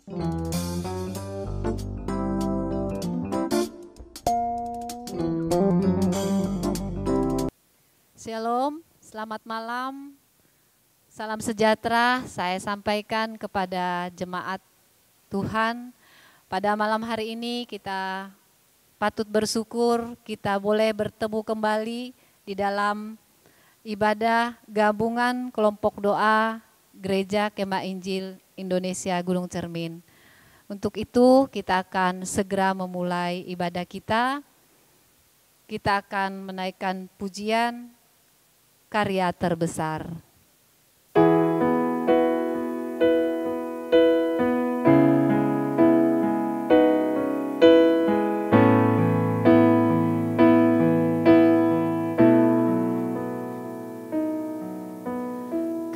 Shalom, selamat malam, salam sejahtera saya sampaikan kepada jemaat Tuhan. Pada malam hari ini kita patut bersyukur kita boleh bertemu kembali di dalam ibadah gabungan kelompok doa Gereja Kemah Injil Indonesia Gunung Cermin. Untuk itu kita akan segera memulai ibadah kita. Kita akan menaikkan pujian karya terbesar.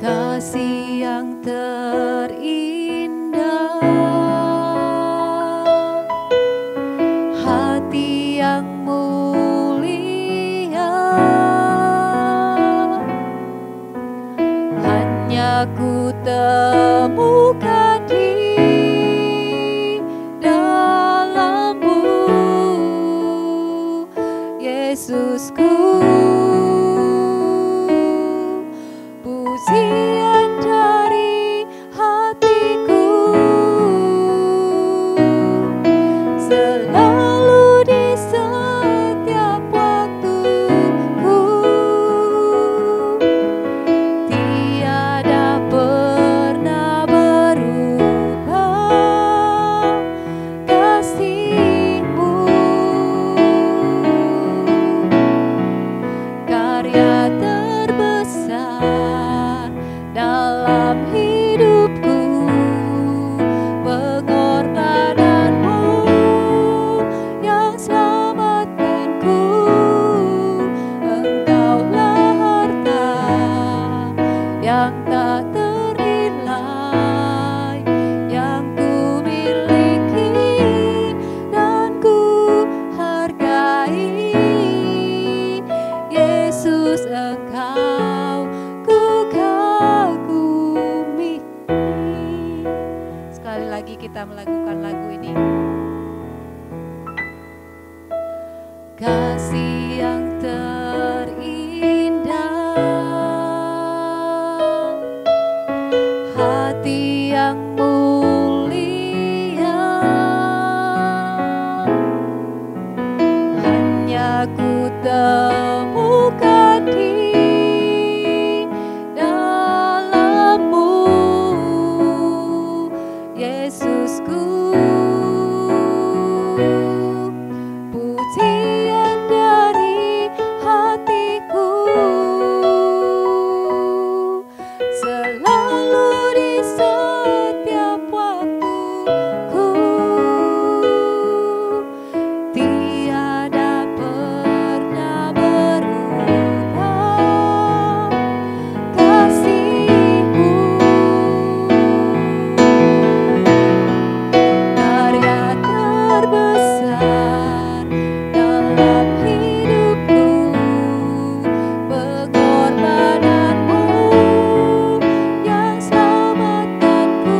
Kasih yang terindah, hati yang mulia, hanya ku temukan di dalam-Mu, Yesusku. Pujian dari hatiku selalu di setiap waktuku, tiada pernah berubah kasih-Mu. Karya terbesar dalam hidupku, pengorbanan-Mu yang selamatkanku. Engkaulah harta yang tak ternilai yang ku miliki dan ku hargai. Yesus, Engkau ku kagumi. Sekali lagi kita melakukan lagu ini. Kasih yang terindah, hati yang mulia, hanya ku temukan di dalam-Mu, Yesusku. Pujian dari hatiku selalu di setiap waktuku, tiada pernah berubah kasih-Mu. Karya terbesar dalam hidupku, pengorbanan-Mu yang selamatkanku.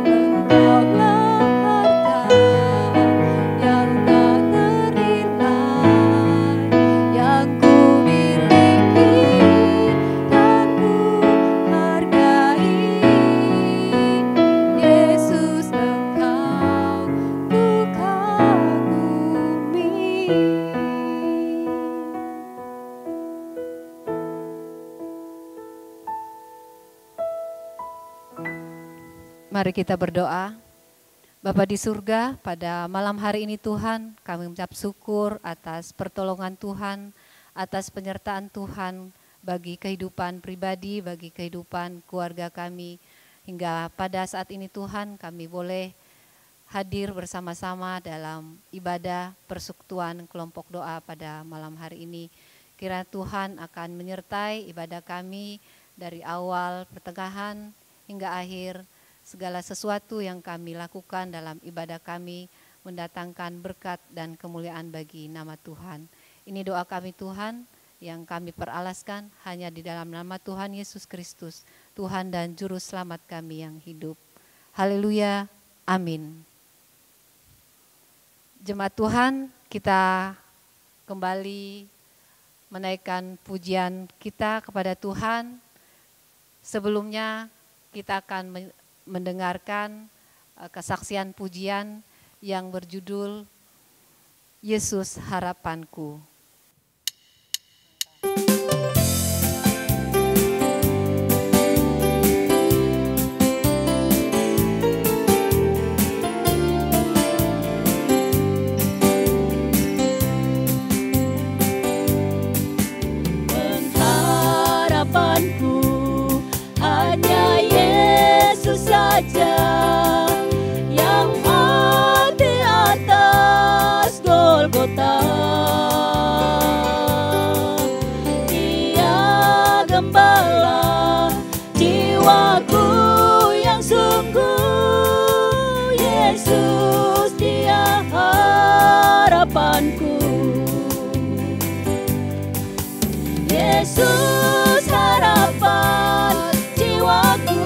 Engkaulah harta yang tak ternilai yang ku miliki dan ku hargai. Yesus, Engkau ku kagumi. Mari kita berdoa. Bapa di surga, pada malam hari ini Tuhan, kami mengucap syukur atas pertolongan Tuhan, atas penyertaan Tuhan bagi kehidupan pribadi, bagi kehidupan keluarga kami. Hingga pada saat ini Tuhan, kami boleh hadir bersama-sama dalam ibadah persekutuan kelompok doa pada malam hari ini. Kiranya Tuhan akan menyertai ibadah kami dari awal, pertengahan, hingga akhir. Segala sesuatu yang kami lakukan dalam ibadah kami mendatangkan berkat dan kemuliaan bagi nama Tuhan. Ini doa kami Tuhan yang kami peralaskan hanya di dalam nama Tuhan Yesus Kristus, Tuhan dan Juru Selamat kami yang hidup. Haleluya, amin. Jemaat Tuhan, kita kembali menaikkan pujian kita kepada Tuhan. Sebelumnya kita akan mendengarkan kesaksian pujian yang berjudul Yesus Harapanku. Hanya Yesus saja yang mati atas Golgota. Dia gembala jiwaku yang sungguh. Yesus dia harapanku. Yesus harapan jiwaku.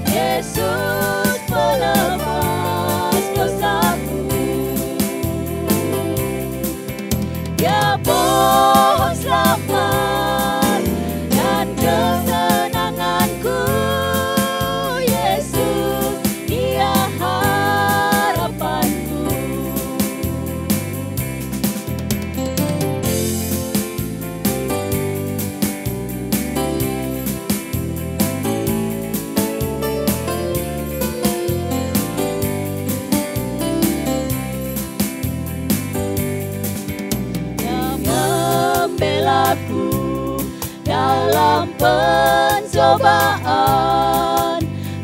Yesus pelepas dosaku. Dia pohon selamat dan kesenanganku. Yesus dia harapanku. Membelaku dalam pencobaan,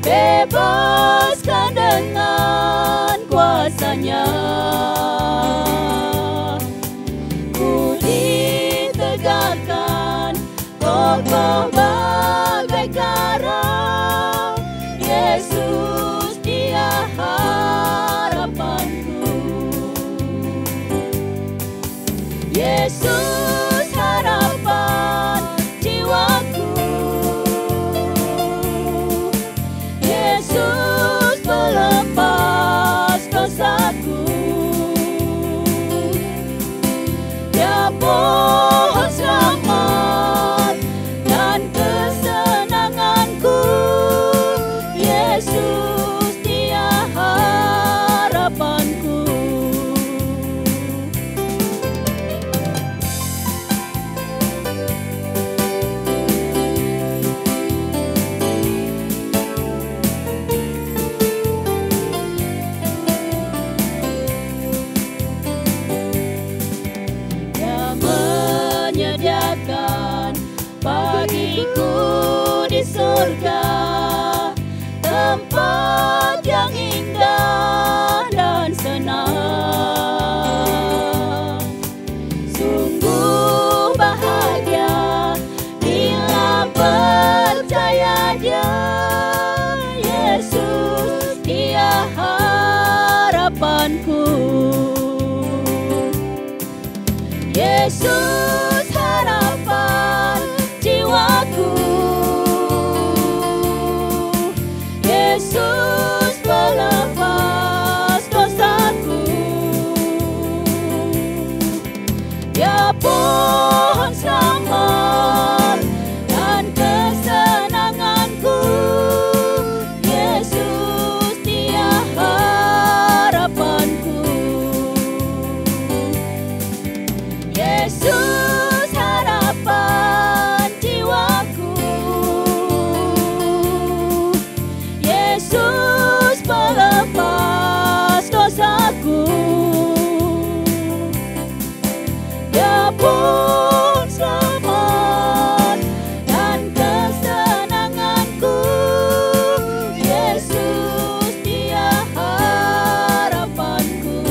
bebaskan dengan kuasa-Nya. Ku ditegakkan kokoh bagai karang. Yesus dia harapanku. Yesus harapan jiwaku. Yesus pelepas dosaku. Dia pohon selamat dan kesenanganku. Yesus dia harapanku. Bagiku di surga tempat yang indah dan senang. Sungguh bahagia bila percaya Dia. Yesus dia harapanku. Yesus harapan jiwaku. Yesus pelepas dosaku. Dia pohon selamat dan kesenanganku. Yesus dia harapanku. Yesus harapan jiwaku. Yesus pelepas dosaku. Dia pun selamat dan kesenanganku. Yesus dia harapanku.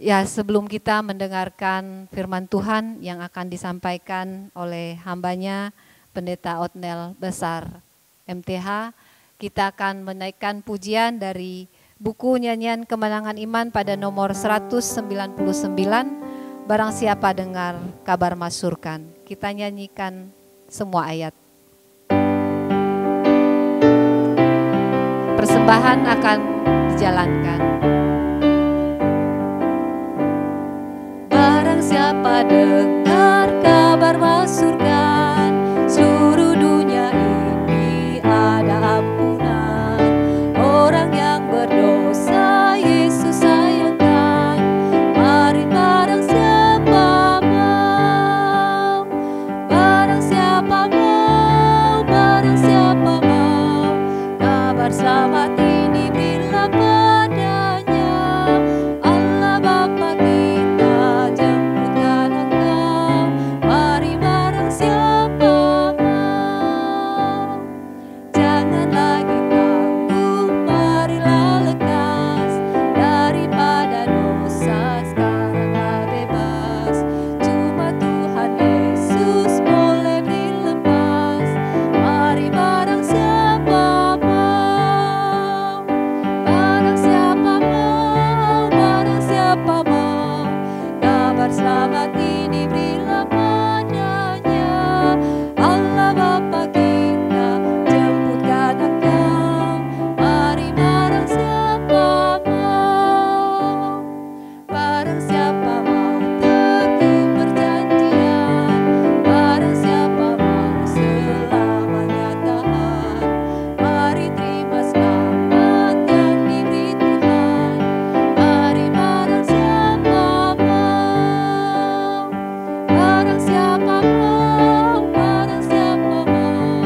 Ya, sebelum kita mendengarkan firman Tuhan yang akan disampaikan oleh hambanya Pendeta Otnel Besar MTH, Kita akan menaikkan pujian dari buku nyanyian kemenangan iman pada nomor 199. Barang siapa dengar kabar masyurkan. Kita nyanyikan semua ayat. Persembahan akan dijalankan. Barang siapa dengar kabar masyurkan, seluruh dunia ini ada ampunan. Orang yang berdosa Yesus sayangkan. Mari barang siapa mau, barang siapa mau, barang siapa mau, kabar selamat ini bila padanya. Allah Bapa kita jemputkan engkau. Mari barang siapa mau, jangan lagi tanggung, marilah lekas daripada dosa, sekaranglah bebas. Cuma Tuhan Yesus boleh beri lepas. Mari barang siapa mau, barang siapa mau, barang siapa mau, kabar selamat ini berilah padanya. Allah Bapa kita jemputkan engkau. Mari barang siapa mau, barang siapa mau teguh perjanjian, barang siapa mau selamanya tahan. Mari terima selamat yang diberi Tuhan. Mari barang siapa mau, barang siapa mau, barang siapa mau,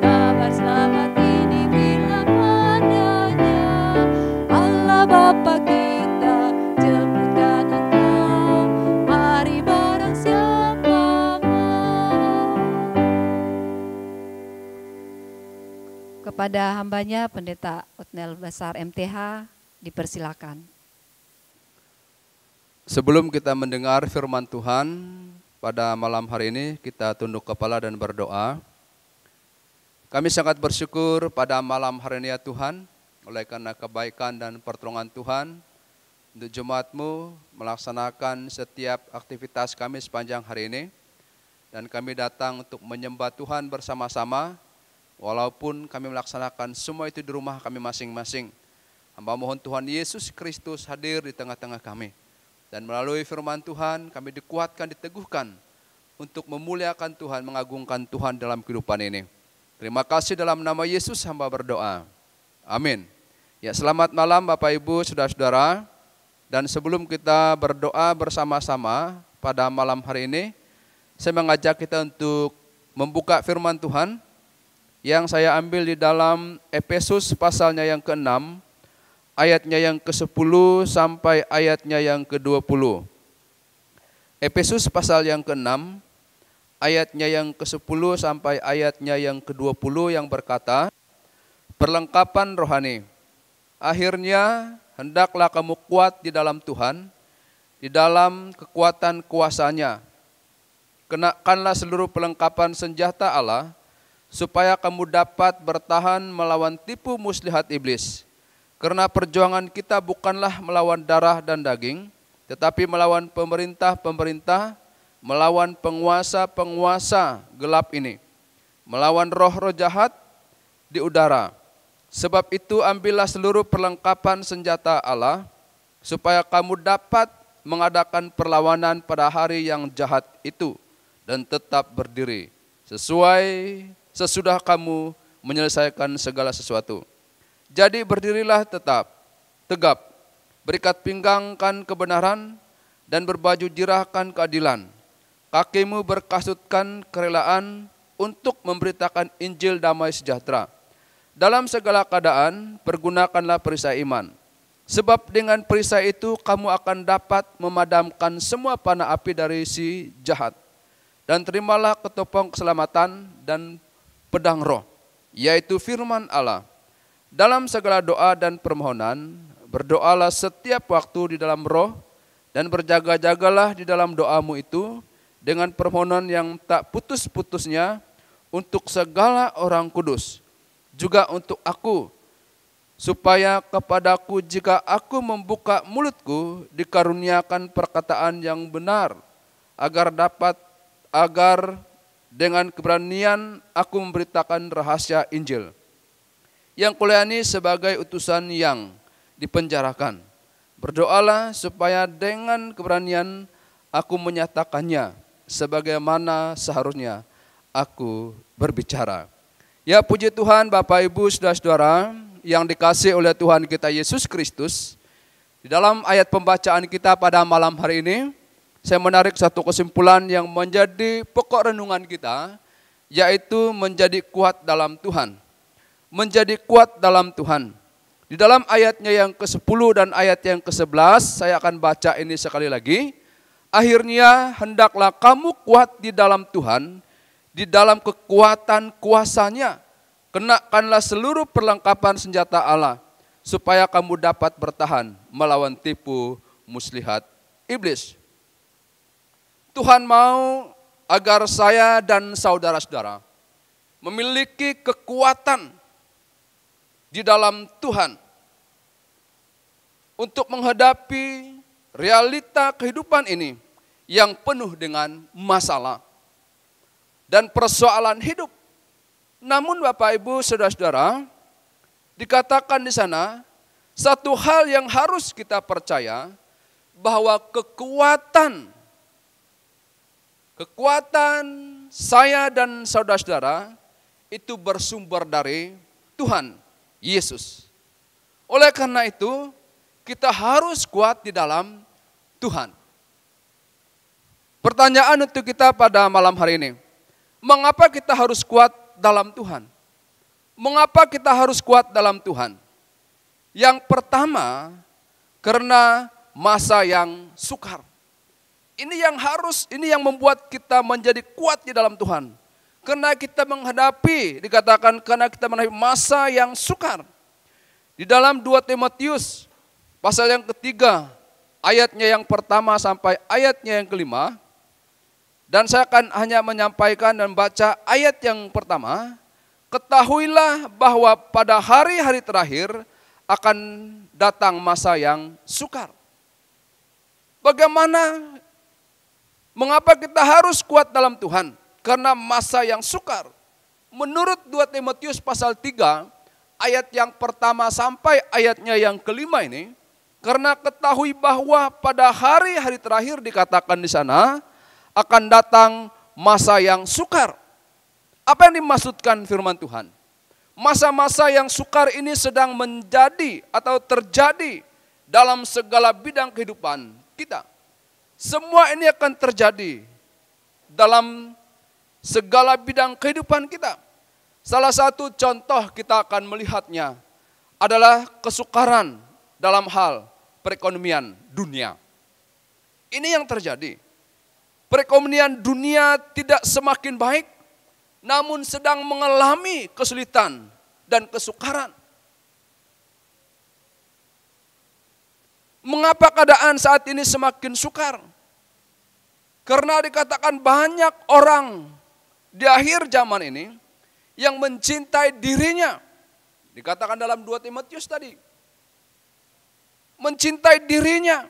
kabar selamat ini berilah padanya. Allah Bapa kita jemputkan engkau. Mari barang siapa mau. Kepada hambanya Pendeta Otnel Besar MTH dipersilakan. Sebelum kita mendengar firman Tuhan pada malam hari ini, kita tunduk kepala dan berdoa. Kami sangat bersyukur pada malam hari ini ya Tuhan, oleh karena kebaikan dan pertolongan Tuhan, untuk jemaat-Mu melaksanakan setiap aktivitas kami sepanjang hari ini. Dan kami datang untuk menyembah Tuhan bersama-sama, walaupun kami melaksanakan semua itu di rumah kami masing-masing. Hamba mohon Tuhan Yesus Kristus hadir di tengah-tengah kami. Dan melalui firman Tuhan kami dikuatkan, diteguhkan untuk memuliakan Tuhan, mengagungkan Tuhan dalam kehidupan ini. Terima kasih dalam nama Yesus hamba berdoa. Amin. Ya, selamat malam Bapak Ibu, Saudara-saudara. Dan sebelum kita berdoa bersama-sama pada malam hari ini, saya mengajak kita untuk membuka firman Tuhan yang saya ambil di dalam Efesus pasalnya yang ke-6, ayatnya yang ke-10 sampai ayatnya yang ke-20. Efesus pasal yang ke-6, ayatnya yang ke-10 sampai ayatnya yang ke-20 yang berkata, perlengkapan rohani. Akhirnya hendaklah kamu kuat di dalam Tuhan, di dalam kekuatan kuasa-Nya. Kenakanlah seluruh perlengkapan senjata Allah, supaya kamu dapat bertahan melawan tipu muslihat iblis. Karena perjuangan kita bukanlah melawan darah dan daging, tetapi melawan pemerintah-pemerintah, melawan penguasa-penguasa gelap ini, melawan roh-roh jahat di udara. Sebab itu ambillah seluruh perlengkapan senjata Allah, supaya kamu dapat mengadakan perlawanan pada hari yang jahat itu, dan tetap berdiri, sesudah kamu menyelesaikan segala sesuatu. Jadi berdirilah tetap, tegap, berikat pinggangkan kebenaran, dan berbaju jirahkan keadilan. Kakimu berkasutkan kerelaan untuk memberitakan Injil damai sejahtera. Dalam segala keadaan, pergunakanlah perisai iman. Sebab dengan perisai itu kamu akan dapat memadamkan semua panah api dari si jahat. Dan terimalah ketopong keselamatan dan pedang roh, yaitu firman Allah. Dalam segala doa dan permohonan, berdoalah setiap waktu di dalam roh, dan berjaga-jagalah di dalam doamu itu, dengan permohonan yang tak putus-putusnya untuk segala orang kudus. juga untuk aku, supaya kepadaku jika aku membuka mulutku dikaruniakan perkataan yang benar, agar dengan keberanian aku memberitakan rahasia Injil yang kulayani sebagai utusan yang dipenjarakan. Berdoalah supaya dengan keberanian aku menyatakannya sebagaimana seharusnya aku berbicara. Ya, puji Tuhan, Bapak Ibu saudara-saudara yang dikasihi oleh Tuhan kita Yesus Kristus. Di dalam ayat pembacaan kita pada malam hari ini, saya menarik satu kesimpulan yang menjadi pokok renungan kita, yaitu menjadi kuat dalam Tuhan. Menjadi kuat dalam Tuhan. Di dalam ayatnya yang ke-10 dan ayat yang ke-11, saya akan baca ini sekali lagi. Akhirnya hendaklah kamu kuat di dalam Tuhan, di dalam kekuatan kuasa-Nya. Kenakanlah seluruh perlengkapan senjata Allah, supaya kamu dapat bertahan melawan tipu muslihat iblis. Tuhan mau agar saya dan saudara-saudara memiliki kekuatan di dalam Tuhan untuk menghadapi realita kehidupan ini yang penuh dengan masalah dan persoalan hidup. Namun Bapak Ibu saudara-saudara, dikatakan di sana satu hal yang harus kita percaya, bahwa kekuatan saya dan saudara-saudara itu bersumber dari Tuhan Yesus. Oleh karena itu, kita harus kuat di dalam Tuhan. Pertanyaan untuk kita pada malam hari ini, mengapa kita harus kuat dalam Tuhan? Mengapa kita harus kuat dalam Tuhan? Yang pertama, karena masa yang sukar. Ini yang membuat kita menjadi kuat di dalam Tuhan. Karena kita karena kita menghadapi masa yang sukar. Di dalam 2 Timotius pasal yang ketiga, ayatnya yang pertama sampai ayatnya yang kelima. Dan saya akan hanya menyampaikan dan baca ayat yang pertama. Ketahuilah bahwa pada hari-hari terakhir akan datang masa yang sukar. Mengapa kita harus kuat dalam Tuhan? Karena masa yang sukar. Menurut 2 Timotius pasal 3, ayat yang pertama sampai ayatnya yang kelima ini, karena ketahui bahwa pada hari-hari terakhir dikatakan di sana, akan datang masa yang sukar. Apa yang dimaksudkan firman Tuhan? Masa-masa yang sukar ini sedang menjadi atau terjadi dalam segala bidang kehidupan kita. Semua ini akan terjadi dalam segala bidang kehidupan kita. Salah satu contoh kita akan melihatnya adalah kesukaran dalam hal perekonomian dunia. Ini yang terjadi. Perekonomian dunia tidak semakin baik, namun sedang mengalami kesulitan dan kesukaran. Mengapa keadaan saat ini semakin sukar? Karena dikatakan banyak orang di akhir zaman ini yang mencintai dirinya. Dikatakan dalam 2 Timotius tadi. Mencintai dirinya,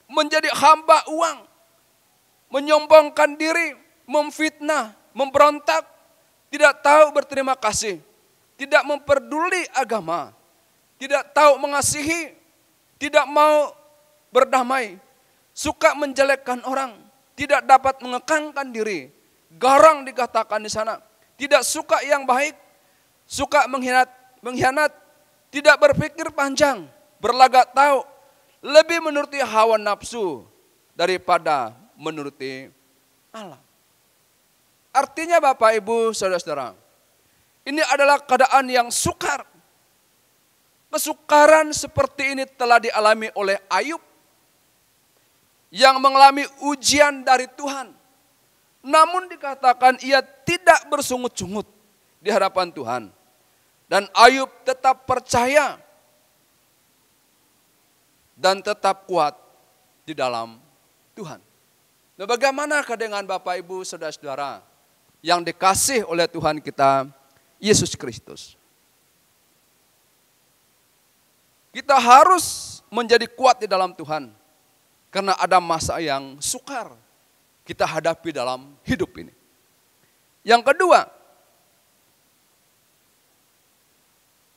menjadi hamba uang, menyombongkan diri, memfitnah, memberontak, tidak tahu berterima kasih, tidak memperduli agama, tidak tahu mengasihi, tidak mau berdamai, suka menjelekkan orang, tidak dapat mengekangkan diri, garang dikatakan di sana, tidak suka yang baik, suka mengkhianat, tidak berpikir panjang, berlagak tahu, lebih menuruti hawa nafsu daripada menuruti Allah. Artinya Bapak Ibu saudara-saudara, ini adalah keadaan yang sukar. Kesukaran seperti ini telah dialami oleh Ayub yang mengalami ujian dari Tuhan. Namun dikatakan ia tidak bersungut-sungut di hadapan Tuhan. Dan Ayub tetap percaya dan tetap kuat di dalam Tuhan. Nah, bagaimanakah dengan Bapak Ibu saudara-saudara yang dikasih oleh Tuhan kita Yesus Kristus? Kita harus menjadi kuat di dalam Tuhan. Karena ada masa yang sukar kita hadapi dalam hidup ini. Yang kedua,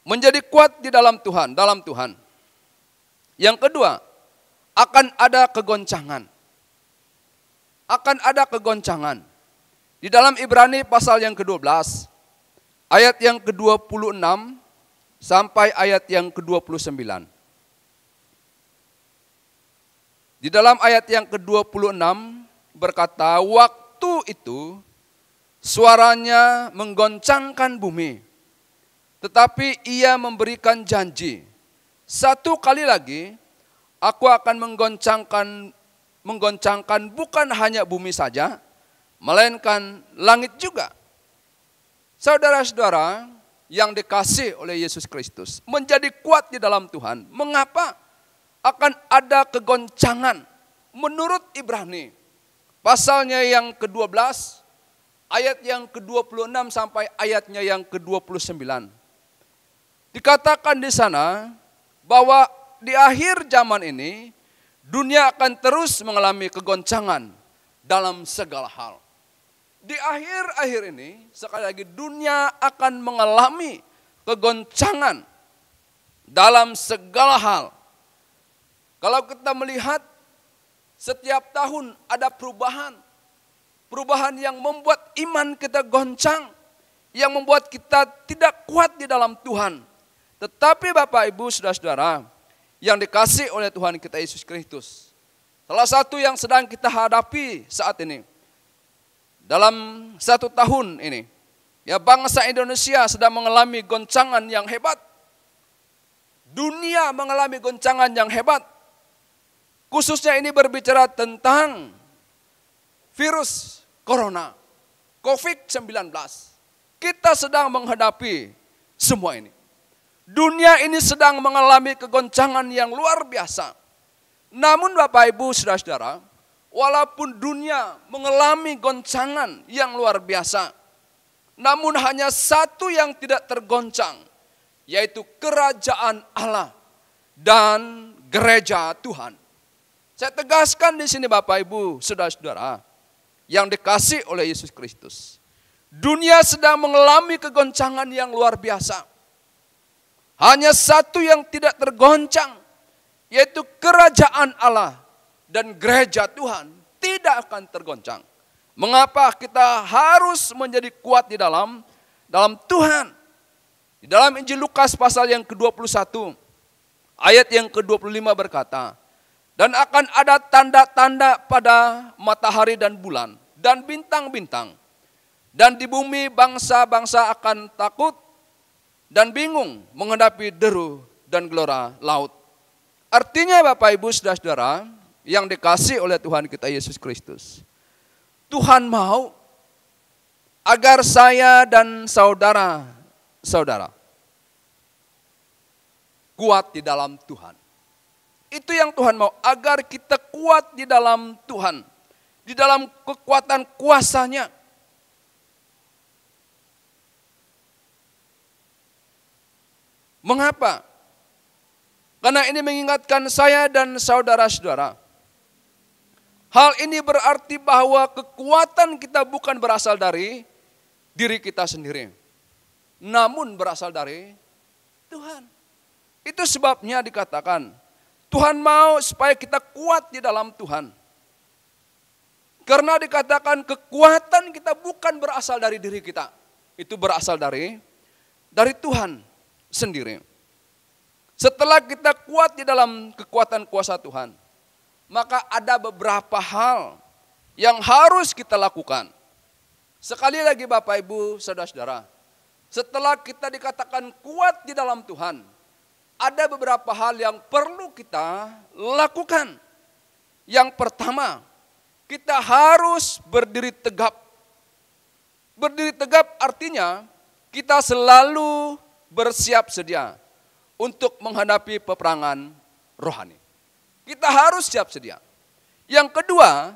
menjadi kuat di dalam Tuhan, Yang kedua, akan ada kegoncangan. Akan ada kegoncangan. Di dalam Ibrani pasal yang ke-12, ayat yang ke-26 sampai ayat yang ke-29. Di dalam ayat yang ke-26 berkata, waktu itu suaranya menggoncangkan bumi, tetapi ia memberikan janji, satu kali lagi aku akan menggoncangkan bukan hanya bumi saja, melainkan langit juga. Saudara-saudara yang dikasih oleh Yesus Kristus, menjadi kuat di dalam Tuhan. Mengapa? Akan ada kegoncangan. Menurut Ibrani, pasalnya yang ke-12, ayat yang ke-26 sampai ayatnya yang ke-29. Dikatakan di sana bahwa di akhir zaman ini, dunia akan terus mengalami kegoncangan dalam segala hal. Di akhir-akhir ini, sekali lagi dunia akan mengalami kegoncangan dalam segala hal. Kalau kita melihat setiap tahun ada perubahan. Perubahan yang membuat iman kita goncang. Yang membuat kita tidak kuat di dalam Tuhan. Tetapi Bapak Ibu Saudara-saudara yang dikasih oleh Tuhan kita Yesus Kristus. Salah satu yang sedang kita hadapi saat ini. Dalam 1 tahun ini. Ya, bangsa Indonesia sedang mengalami goncangan yang hebat. Dunia mengalami goncangan yang hebat. Khususnya ini berbicara tentang virus corona, COVID-19. Kita sedang menghadapi semua ini. Dunia ini sedang mengalami kegoncangan yang luar biasa. Namun Bapak Ibu Saudara-saudara, walaupun dunia mengalami goncangan yang luar biasa, namun hanya satu yang tidak tergoncang, yaitu kerajaan Allah dan gereja Tuhan. Saya tegaskan di sini Bapak Ibu, saudara-saudara yang dikasih oleh Yesus Kristus. Dunia sedang mengalami kegoncangan yang luar biasa. Hanya satu yang tidak tergoncang, yaitu kerajaan Allah dan gereja Tuhan tidak akan tergoncang. Mengapa kita harus menjadi kuat di dalam Tuhan? Di dalam Injil Lukas pasal yang ke-21, ayat yang ke-25 berkata, dan akan ada tanda-tanda pada matahari dan bulan dan bintang-bintang. Dan di bumi bangsa-bangsa akan takut dan bingung menghadapi deru dan gelora laut. Artinya Bapak Ibu Saudara-saudara yang dikasih oleh Tuhan kita Yesus Kristus. Tuhan mau agar saya dan saudara-saudara kuat di dalam Tuhan. Itu yang Tuhan mau, agar kita kuat di dalam Tuhan. Di dalam kekuatan kuasa-Nya. Mengapa? Karena ini mengingatkan saya dan saudara-saudara. Hal ini berarti bahwa kekuatan kita bukan berasal dari diri kita sendiri. Namun berasal dari Tuhan. Itu sebabnya dikatakan, Tuhan mau supaya kita kuat di dalam Tuhan. Karena dikatakan kekuatan kita bukan berasal dari diri kita. Itu berasal dari Tuhan sendiri. Setelah kita kuat di dalam kekuatan kuasa Tuhan, maka ada beberapa hal yang harus kita lakukan. Sekali lagi Bapak Ibu Saudara-saudara, setelah kita dikatakan kuat di dalam Tuhan, ada beberapa hal yang perlu kita lakukan. Yang pertama, kita harus berdiri tegap. Berdiri tegap artinya kita selalu bersiap sedia untuk menghadapi peperangan rohani. Kita harus siap sedia. Yang kedua,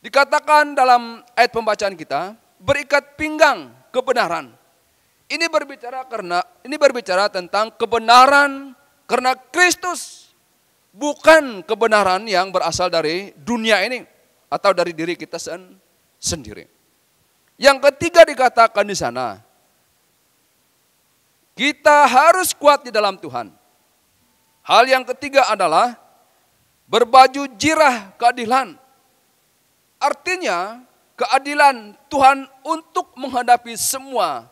dikatakan dalam ayat pembacaan kita, berikat pinggang kebenaran. Ini berbicara tentang kebenaran Karena Kristus bukan kebenaran yang berasal dari dunia ini atau dari diri kita sendiri. Yang ketiga dikatakan di sana, kita harus kuat di dalam Tuhan. Hal yang ketiga adalah berbaju jirah keadilan. Artinya keadilan Tuhan untuk menghadapi semua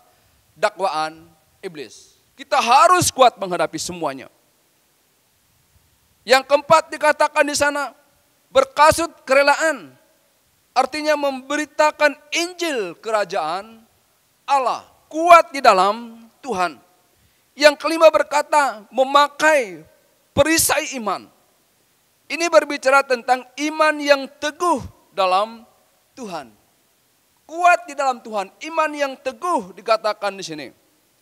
dakwaan iblis. Kita harus kuat menghadapi semuanya. Yang keempat dikatakan di sana, berkasut kerelaan. Artinya memberitakan Injil kerajaan Allah. Kuat di dalam Tuhan. Yang kelima berkata, memakai perisai iman. Ini berbicara tentang iman yang teguh dalam Tuhan. Kuat di dalam Tuhan, iman yang teguh dikatakan di sini.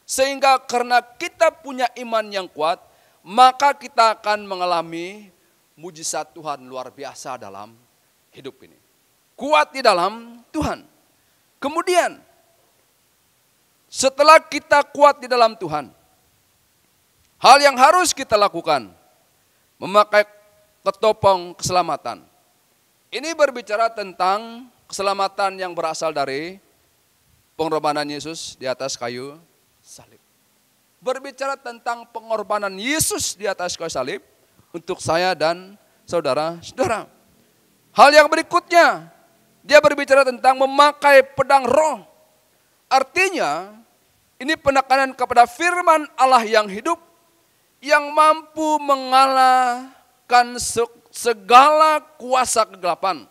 Sehingga karena kita punya iman yang kuat, maka kita akan mengalami mujizat Tuhan luar biasa dalam hidup ini. Kuat di dalam Tuhan. Kemudian, setelah kita kuat di dalam Tuhan, hal yang harus kita lakukan, memakai ketopong keselamatan. Ini berbicara tentang keselamatan yang berasal dari pengorbanan Yesus di atas kayu salib. Berbicara tentang pengorbanan Yesus di atas kayu salib untuk saya dan saudara-saudara. Hal yang berikutnya, dia berbicara tentang memakai pedang roh. Artinya, ini penekanan kepada firman Allah yang hidup, yang mampu mengalahkan segala kuasa kegelapan.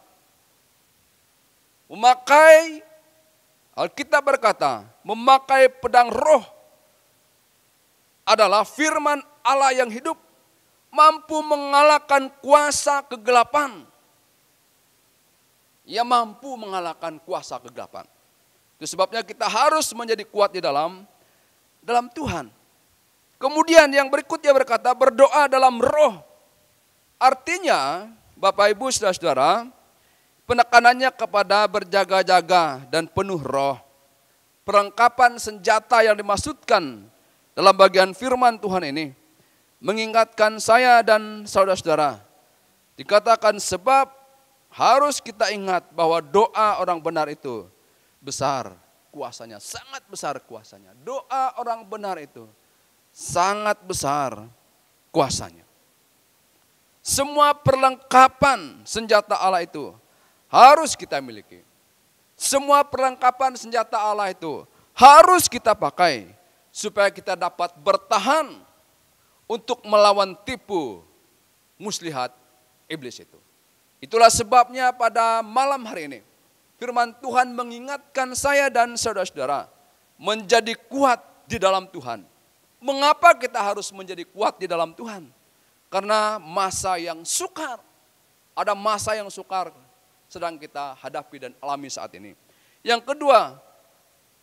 Memakai, Alkitab berkata, memakai pedang roh adalah firman Allah yang hidup, mampu mengalahkan kuasa kegelapan. Ia mampu mengalahkan kuasa kegelapan. Itu sebabnya kita harus menjadi kuat di dalam Tuhan. Kemudian yang berikutnya berkata berdoa dalam roh. Artinya Bapak Ibu Saudara-saudara, penekanannya kepada berjaga-jaga dan penuh roh. Perlengkapan senjata yang dimaksudkan dalam bagian firman Tuhan ini mengingatkan saya dan saudara-saudara. Dikatakan sebab harus kita ingat bahwa doa orang benar itu besar kuasanya, sangat besar kuasanya. Doa orang benar itu sangat besar kuasanya. Semua perlengkapan senjata Allah itu harus kita miliki. Semua perlengkapan senjata Allah itu harus kita pakai supaya kita dapat bertahan untuk melawan tipu muslihat iblis itu. Itulah sebabnya pada malam hari ini firman Tuhan mengingatkan saya dan saudara-saudara menjadi kuat di dalam Tuhan. Mengapa kita harus menjadi kuat di dalam Tuhan? Karena masa yang sukar, ada masa yang sukar sedang kita hadapi dan alami saat ini. Yang kedua,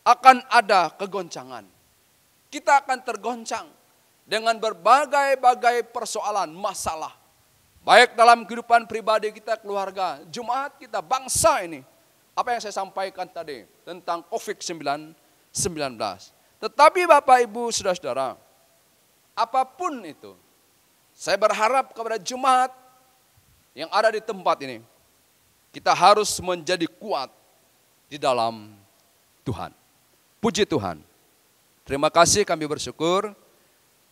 akan ada kegoncangan. Kita akan tergoncang dengan berbagai-bagai persoalan, masalah. Baik dalam kehidupan pribadi kita, keluarga, jemaat kita, bangsa ini. Apa yang saya sampaikan tadi tentang COVID-19. Tetapi Bapak Ibu Saudara-saudara, apapun itu, saya berharap kepada jemaat yang ada di tempat ini, kita harus menjadi kuat di dalam Tuhan. Puji Tuhan. Terima kasih, kami bersyukur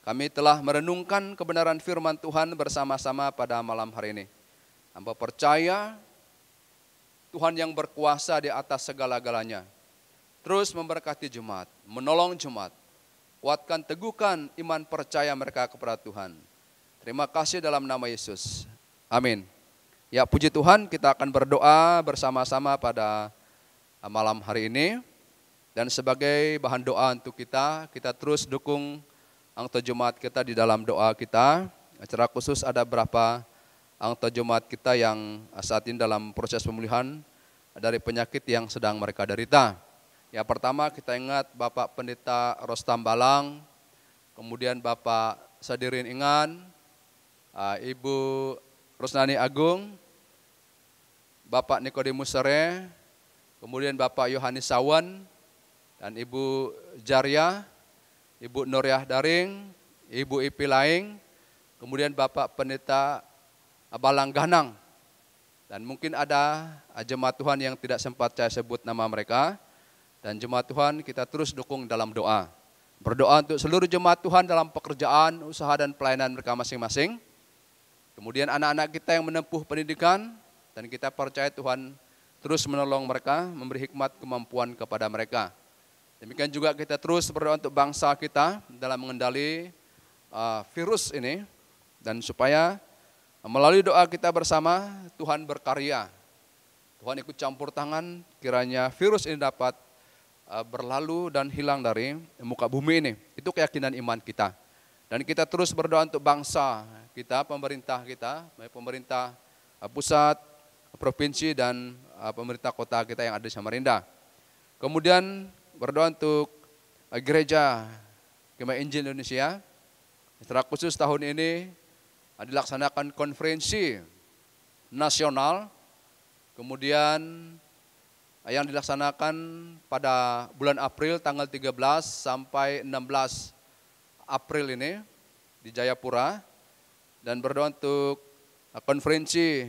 kami telah merenungkan kebenaran firman Tuhan bersama-sama pada malam hari ini. Hamba percaya Tuhan yang berkuasa di atas segala-galanya terus memberkati jemaat, menolong jemaat, kuatkan, teguhkan iman percaya mereka kepada Tuhan. Terima kasih dalam nama Yesus. Amin. Ya, puji Tuhan, kita akan berdoa bersama-sama pada malam hari ini. Dan sebagai bahan doa untuk kita terus dukung anggota jemaat kita di dalam doa kita. Secara khusus ada berapa anggota jemaat kita yang saat ini dalam proses pemulihan dari penyakit yang sedang mereka derita. Ya, pertama kita ingat Bapak Pendeta Rostam Balang, kemudian Bapak Sadirin Ingan, Ibu Rusnani Agung, Bapak Nikodemus Sere, kemudian Bapak Yohanes Sawan, dan Ibu Jaria, Ibu Nuriah Daring, Ibu Ipi Laing, kemudian Bapak Pendeta Balang Ganang, dan mungkin ada jemaat Tuhan yang tidak sempat saya sebut nama mereka. Dan jemaat Tuhan kita terus dukung dalam doa. Berdoa untuk seluruh jemaat Tuhan dalam pekerjaan, usaha dan pelayanan mereka masing-masing. Kemudian anak-anak kita yang menempuh pendidikan, dan kita percaya Tuhan terus menolong mereka, memberi hikmat kemampuan kepada mereka. Demikian juga kita terus berdoa untuk bangsa kita dalam mengendali virus ini, dan supaya melalui doa kita bersama Tuhan berkarya. Tuhan ikut campur tangan, kiranya virus ini dapat berlalu dan hilang dari muka bumi ini. Itu keyakinan iman kita. Dan kita terus berdoa untuk bangsa kita, pemerintah kita, pemerintah pusat, provinsi, dan pemerintah kota kita yang ada di Samarinda. Kemudian berdoa untuk gereja Kemah Injil Indonesia. Secara khusus tahun ini dilaksanakan konferensi nasional, kemudian yang dilaksanakan pada bulan April tanggal 13 sampai 16 April ini di Jayapura, dan berdoa untuk konferensi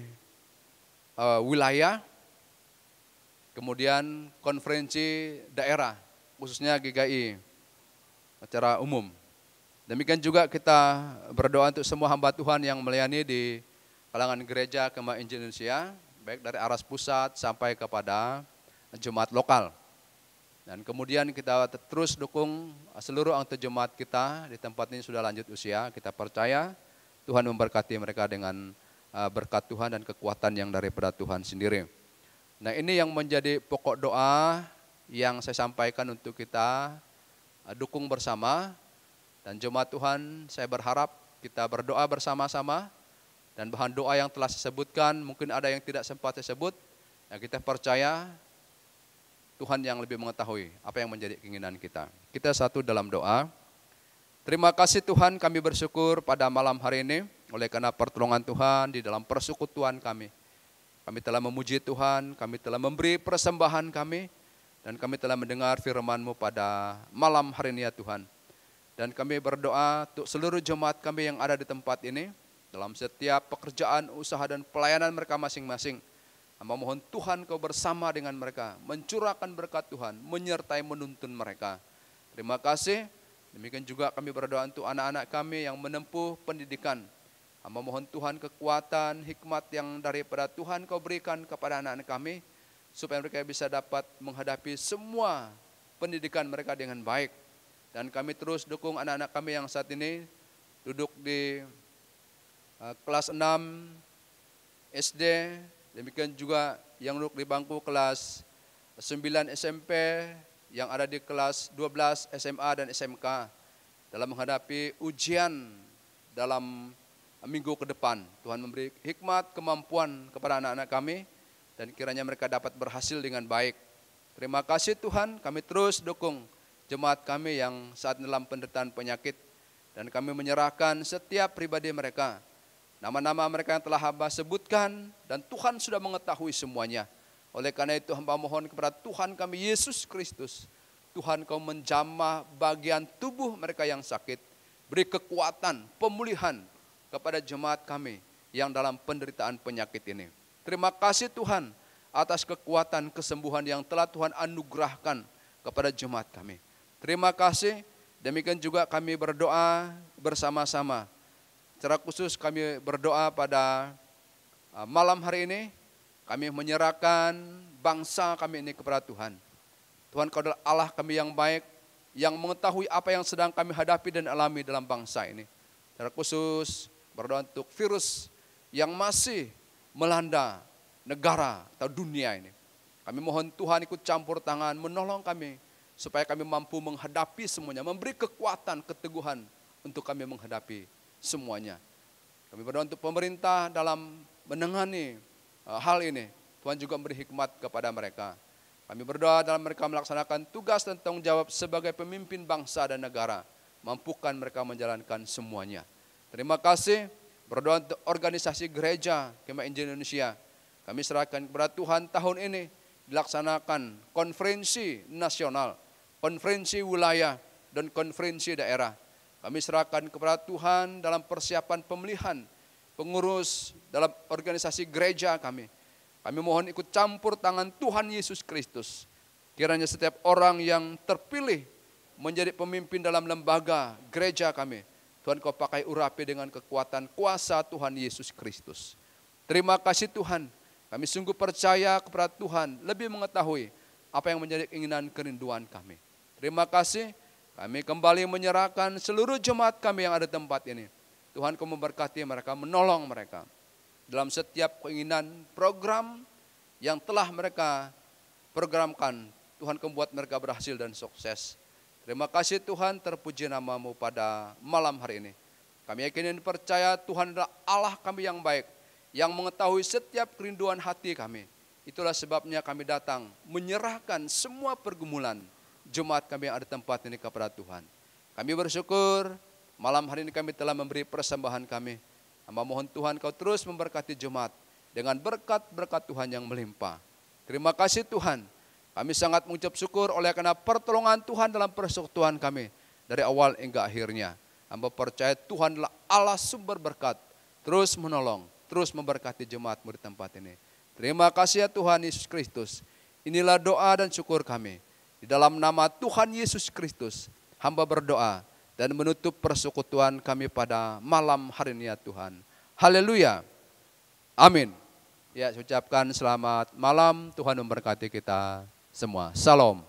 wilayah, kemudian konferensi daerah, khususnya GKI secara umum. Demikian juga kita berdoa untuk semua hamba Tuhan yang melayani di kalangan gereja Kemah Injil Indonesia, baik dari aras pusat sampai kepada jemaat lokal. Dan kemudian kita terus dukung seluruh anggota jemaat kita di tempat ini sudah lanjut usia. Kita percaya Tuhan memberkati mereka dengan berkat Tuhan dan kekuatan yang daripada Tuhan sendiri. Nah, ini yang menjadi pokok doa yang saya sampaikan untuk kita dukung bersama. Dan jemaat Tuhan, saya berharap kita berdoa bersama-sama, dan bahan doa yang telah saya sebutkan, mungkin ada yang tidak sempat saya sebut, ya kita percaya Tuhan yang lebih mengetahui apa yang menjadi keinginan kita. Kita satu dalam doa. Terima kasih Tuhan, kami bersyukur pada malam hari ini, oleh karena pertolongan Tuhan di dalam persekutuan kami. Kami telah memuji Tuhan, kami telah memberi persembahan kami, dan kami telah mendengar firman-Mu pada malam hari ini ya Tuhan. Dan kami berdoa untuk seluruh jemaat kami yang ada di tempat ini, dalam setiap pekerjaan, usaha, dan pelayanan mereka masing-masing. Hamba mohon Tuhan Kau bersama dengan mereka, mencurahkan berkat Tuhan, menyertai menuntun mereka. Terima kasih. Demikian juga kami berdoa untuk anak-anak kami yang menempuh pendidikan. Hamba mohon Tuhan kekuatan, hikmat yang daripada Tuhan Kau berikan kepada anak-anak kami, supaya mereka bisa dapat menghadapi semua pendidikan mereka dengan baik. Dan kami terus dukung anak-anak kami yang saat ini duduk di kelas 6 SD, demikian juga yang duduk di bangku kelas 9 SMP, yang ada di kelas 12 SMA dan SMK, dalam menghadapi ujian dalam minggu ke depan. Tuhan memberi hikmat, kemampuan kepada anak-anak kami, dan kiranya mereka dapat berhasil dengan baik. Terima kasih Tuhan, kami terus dukung jemaat kami yang saat dalam penderitaan penyakit, dan kami menyerahkan setiap pribadi mereka, nama-nama mereka yang telah hamba sebutkan, dan Tuhan sudah mengetahui semuanya. Oleh karena itu hamba mohon kepada Tuhan kami Yesus Kristus, Tuhan Kau menjamah bagian tubuh mereka yang sakit, beri kekuatan, pemulihan kepada jemaat kami yang dalam penderitaan penyakit ini. Terima kasih Tuhan atas kekuatan kesembuhan yang telah Tuhan anugerahkan kepada jemaat kami. Terima kasih. Demikian juga kami berdoa bersama-sama. Secara khusus kami berdoa pada malam hari ini. Kami menyerahkan bangsa kami ini kepada Tuhan. Tuhan Kau adalah Allah kami yang baik, yang mengetahui apa yang sedang kami hadapi dan alami dalam bangsa ini. Secara khusus berdoa untuk virus yang masih melanda negara atau dunia ini. Kami mohon Tuhan ikut campur tangan, menolong kami, supaya kami mampu menghadapi semuanya, memberi kekuatan, keteguhan untuk kami menghadapi semuanya. Kami berdoa untuk pemerintah dalam menangani hal ini. Tuhan juga memberi hikmat kepada mereka. Kami berdoa dalam mereka melaksanakan tugas dan tanggung jawab sebagai pemimpin bangsa dan negara. Mampukan mereka menjalankan semuanya. Terima kasih. Berdoa untuk organisasi gereja Kemah Injil Indonesia. Kami serahkan kepada Tuhan tahun ini dilaksanakan konferensi nasional, konferensi wilayah, dan konferensi daerah. Kami serahkan kepada Tuhan dalam persiapan pemilihan pengurus dalam organisasi gereja kami. Kami mohon ikut campur tangan Tuhan Yesus Kristus. Kiranya setiap orang yang terpilih menjadi pemimpin dalam lembaga gereja kami, Tuhan kau pakai urapi dengan kekuatan kuasa Tuhan Yesus Kristus. Terima kasih Tuhan, kami sungguh percaya kepada Tuhan, lebih mengetahui apa yang menjadi keinginan kerinduan kami. Terima kasih, kami kembali menyerahkan seluruh jemaat kami yang ada di tempat ini. Tuhan kau memberkati mereka, menolong mereka dalam setiap keinginan program yang telah mereka programkan. Tuhan kau buat mereka berhasil dan sukses. Terima kasih Tuhan, terpuji namamu pada malam hari ini. Kami yakin dan percaya Tuhan adalah Allah kami yang baik, yang mengetahui setiap kerinduan hati kami. Itulah sebabnya kami datang menyerahkan semua pergumulan jemaat kami yang ada di tempat ini kepada Tuhan. Kami bersyukur malam hari ini kami telah memberi persembahan kami. Hamba mohon Tuhan kau terus memberkati jemaat dengan berkat-berkat Tuhan yang melimpah. Terima kasih Tuhan. Kami sangat mengucap syukur oleh karena pertolongan Tuhan dalam persekutuan kami dari awal hingga akhirnya. Hamba percaya Tuhan adalah Allah sumber berkat, terus menolong, terus memberkati jemaat-Mu di tempat ini. Terima kasih ya Tuhan Yesus Kristus. Inilah doa dan syukur kami. Di dalam nama Tuhan Yesus Kristus, hamba berdoa dan menutup persekutuan kami pada malam hari ini ya Tuhan. Haleluya. Amin. Ya, saya ucapkan selamat malam, Tuhan memberkati kita semua. Salam.